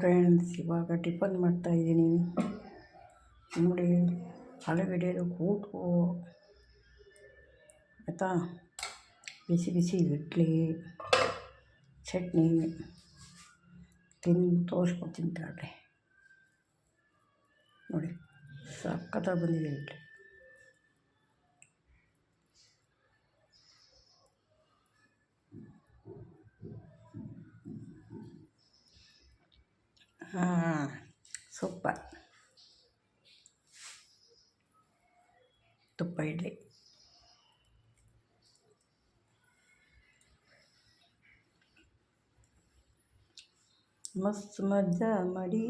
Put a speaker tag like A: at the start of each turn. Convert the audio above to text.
A: Friends, ಇವಾಗ tiffin ಮಾಡ್ತಾಯಿದ್ದೀನಿ ನೋಡಿ. ಆಲೂಗಡ್ಡೆದು ಕೂಟು ಆಯಿತಾ. ಬಿಸಿ ಬಿಸಿ ಇಡ್ಲಿ ಚಟ್ನಿ ತಿಂದು ತೋರಿಸ್ಕೊಡ್ತೀನಿ ತಾಳ್ರಿ ನೋಡಿ. ಸಖತ್ತಾಗಿ ಬಂದಿದೆ ಇಡ್ಲಿ. ಸೂಪರ್ ತುಪ್ಪ ಇಡ್ಲಿ. ಮಸ್ತ್ ಮಜಾ ಮಾಡಿ